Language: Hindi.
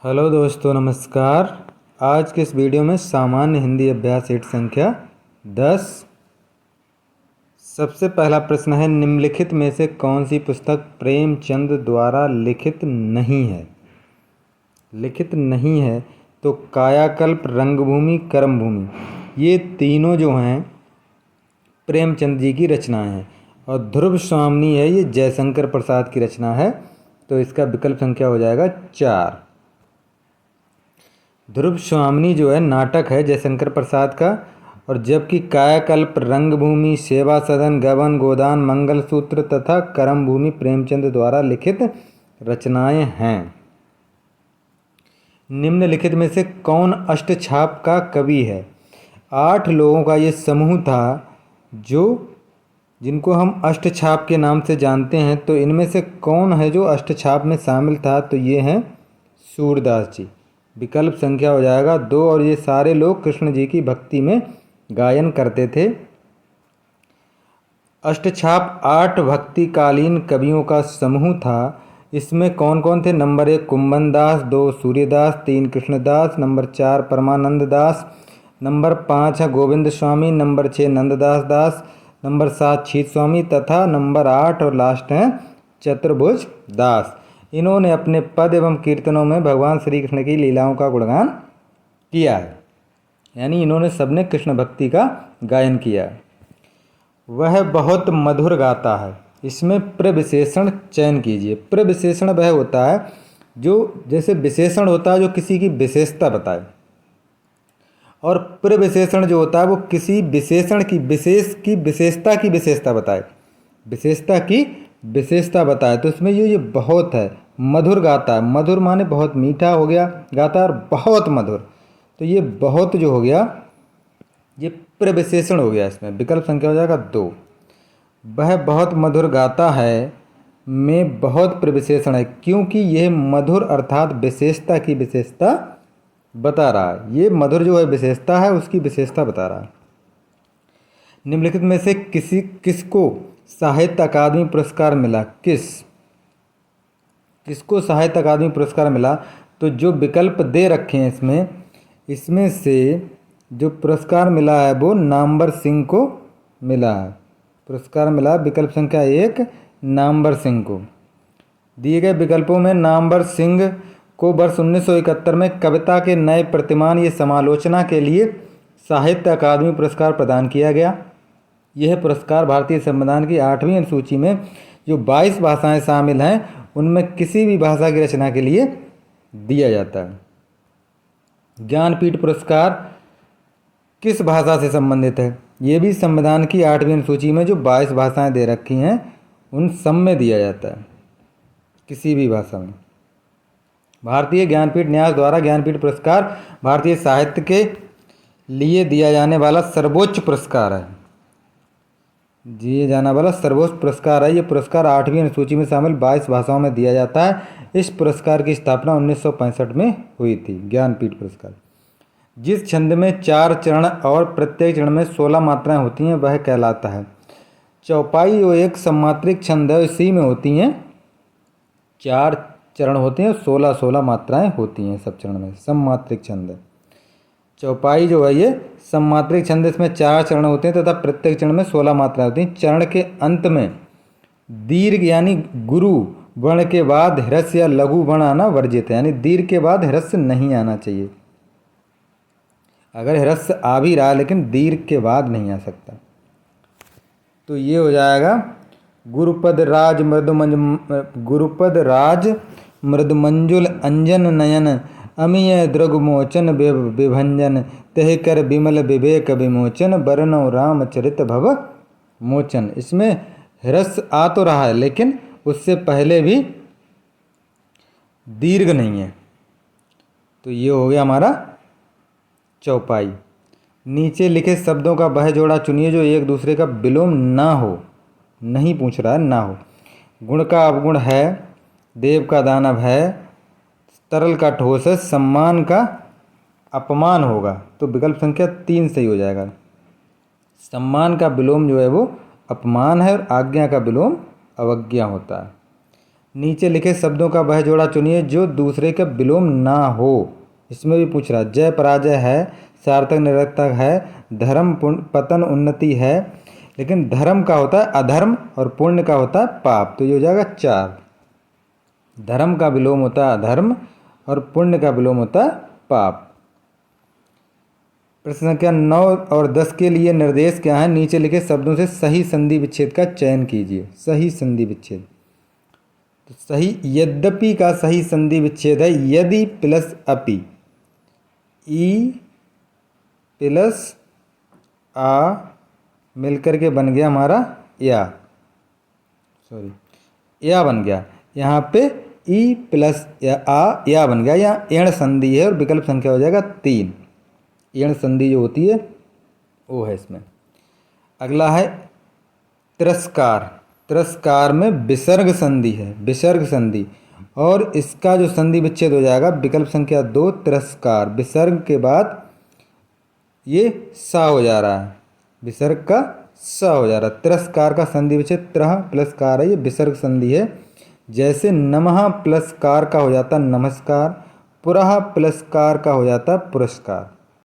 हेलो दोस्तों, नमस्कार। आज के इस वीडियो में सामान्य हिंदी अभ्यास शीट संख्या 10। सबसे पहला प्रश्न है, निम्नलिखित में से कौन सी पुस्तक प्रेमचंद द्वारा लिखित नहीं है। लिखित नहीं है तो कायाकल्प, रंगभूमि, कर्मभूमि, ये तीनों जो हैं प्रेमचंद जी की रचनाएं हैं। और ध्रुव स्वामिनी है, ये जयशंकर प्रसाद की रचना है। तो इसका विकल्प संख्या हो जाएगा 4। ध्रुव स्वामिनी जो है नाटक है जयशंकर प्रसाद का, और जबकि कायाकल्प, रंगभूमि, सेवा सदन, गबन गोदान, मंगलसूत्र तथा कर्मभूमि प्रेमचंद द्वारा लिखित रचनाएं हैं। निम्नलिखित में से कौन अष्टछाप का कवि है। 8 लोगों का ये समूह था जिनको हम अष्टछाप के नाम से जानते हैं। तो इनमें से कौन है जो अष्टछाप में शामिल था, तो ये हैं सूरदास जी। विकल्प संख्या हो जाएगा 2। और ये सारे लोग कृष्ण जी की भक्ति में गायन करते थे। अष्टछाप 8 भक्तिकालीन कवियों का समूह था। इसमें कौन कौन थे। नंबर 1 कुंभन दास, 2 सूर्यदास, 3 कृष्णदास, नंबर 4 परमानंद दास, नंबर 5 है गोविंद स्वामी, नंबर 6 नंददास दास, नंबर 7 छीत स्वामी तथा नंबर 8 और लास्ट हैं चतुर्भुज दास। इन्होंने अपने पद एवं कीर्तनों में भगवान श्री कृष्ण की लीलाओं का गुणगान किया है, यानी इन्होंने सबने कृष्ण भक्ति का गायन किया है। वह बहुत मधुर गाता है। इसमें प्रविशेषण चयन कीजिए। प्रविशेषण वह होता है जो जैसे विशेषण होता है जो किसी की विशेषता बताए, और प्रविशेषण जो होता है वो किसी विशेषण की विशेषता की विशेषता बताए। विशेषता की विशेषता बताए। तो इसमें ये बहुत है, मधुर गाता है। मधुर माने बहुत मीठा हो गया गाता है, और बहुत मधुर। तो ये बहुत जो हो गया ये प्रविशेषण हो गया। इसमें विकल्प संख्या हो जाएगा 2। वह बहुत मधुर गाता है में बहुत प्रविशेषण है, क्योंकि यह मधुर अर्थात विशेषता की विशेषता बता रहा है। ये मधुर जो है विशेषता है, उसकी विशेषता बता रहा है। निम्नलिखित में से किसको साहित्य अकादमी पुरस्कार मिला। किसको साहित्य अकादमी पुरस्कार मिला। तो जो विकल्प दे रखे हैं इसमें से जो पुरस्कार मिला है वो नामवर सिंह को मिला है। पुरस्कार मिला विकल्प संख्या 1 नामवर सिंह को। दिए गए विकल्पों में नामवर सिंह को वर्ष 1971 में कविता के नए प्रतिमान ये समालोचना के लिए साहित्य अकादमी पुरस्कार प्रदान किया गया। यह पुरस्कार भारतीय संविधान की 8वीं अनुसूची में जो 22 भाषाएं शामिल हैं उनमें किसी भी भाषा की रचना के लिए दिया जाता है। ज्ञानपीठ पुरस्कार किस भाषा से संबंधित है। ये भी संविधान की 8वीं अनुसूची में जो 22 भाषाएं दे रखी हैं उन सब में दिया जाता है, किसी भी भाषा में। भारतीय ज्ञानपीठ न्यास द्वारा ज्ञानपीठ पुरस्कार भारतीय साहित्य के लिए दिया जाने वाला सर्वोच्च पुरस्कार है। दिए जाने वाला सर्वोच्च पुरस्कार है। ये पुरस्कार 8वीं अनुसूची में शामिल 22 भाषाओं में दिया जाता है। इस पुरस्कार की स्थापना 1965 में हुई थी। ज्ञानपीठ पुरस्कार जिस छंद में 4 चरण और प्रत्येक चरण में 16 मात्राएं होती हैं वह कहलाता है। चौपाई जो एक सम्मात्रिक छंद है, इसी में होती हैं 4 चरण होते हैं, 16 मात्राएं होती हैं सब चरण में। सम्मात्रिक छंद है चौपाई जो है ये सम्मात्रिक छंद। इसमें 4 चरण होते हैं तथा प्रत्येक चरण में 16 मात्राएं होती हैं। चरण के अंत में दीर्घ यानी गुरु वर्ण के बाद ह्रस्व या लघु वर्ण आना वर्जित है, यानी दीर्घ के बाद ह्रस्व नहीं आना चाहिए। अगर ह्रस्व आ भी रहा है लेकिन दीर्घ के बाद नहीं आ सकता। तो ये हो जाएगा गुरुपद राज मृदुमंजुल अंजन नयन अमीय द्रगुमोचन विभंजन तह कर विमल विवेक विमोचन बरनौ रामचरित भव मोचन। इसमें ह्रस्व आ तो रहा है लेकिन उससे पहले भी दीर्घ नहीं है। तो ये हो गया हमारा चौपाई। नीचे लिखे शब्दों का वह जोड़ा चुनिए जो एक दूसरे का विलोम ना हो। नहीं पूछ रहा है, ना हो। गुण का अवगुण है, देव का दानव है, तरल का ठोस है, सम्मान का अपमान होगा। तो विकल्प संख्या 3 सही हो जाएगा। सम्मान का विलोम जो है वो अपमान है और आज्ञा का विलोम अवज्ञा होता है। नीचे लिखे शब्दों का वह जोड़ा चुनिए जो दूसरे का विलोम ना हो। इसमें भी पूछ रहा, जय पराजय है, सार्थक निरर्थक है, धर्म पतन उन्नति है, लेकिन धर्म का होता है अधर्म और पुण्य का होता है पाप, तो ये हो जाएगा 4। धर्म का विलोम होता है अधर्म और पुण्य का विलोम होता है पाप। प्रश्न संख्या 9 और 10 के लिए निर्देश क्या है? नीचे लिखे शब्दों से सही संधि विच्छेद का चयन कीजिए। सही संधि विच्छेद, तो सही यद्यपि का सही संधि विच्छेद है यदि प्लस अपि, ई प्लस आ मिलकर के बन गया हमारा या, या बन गया। यहाँ पे ई प्लस या बन गया, यहाँ एण संधि है और विकल्प संख्या हो जाएगा 3। एण संधि जो होती है वो है इसमें। अगला है तिरस्कार। तिरस्कार में विसर्ग संधि है, विसर्ग संधि, और इसका जो संधि विच्छेद हो जाएगा विकल्प संख्या 2 तिरस्कार। विसर्ग के बाद ये सा हो जा रहा है, विसर्ग का सा हो जा रहा है। तिरस्कार का संधि विच्छेद त्रह प्लस कार है, ये विसर्ग संधि है। जैसे नमः प्लस कार का हो जाता नमस्कार, पुरः प्लस कार का हो जाता पुरस्कार।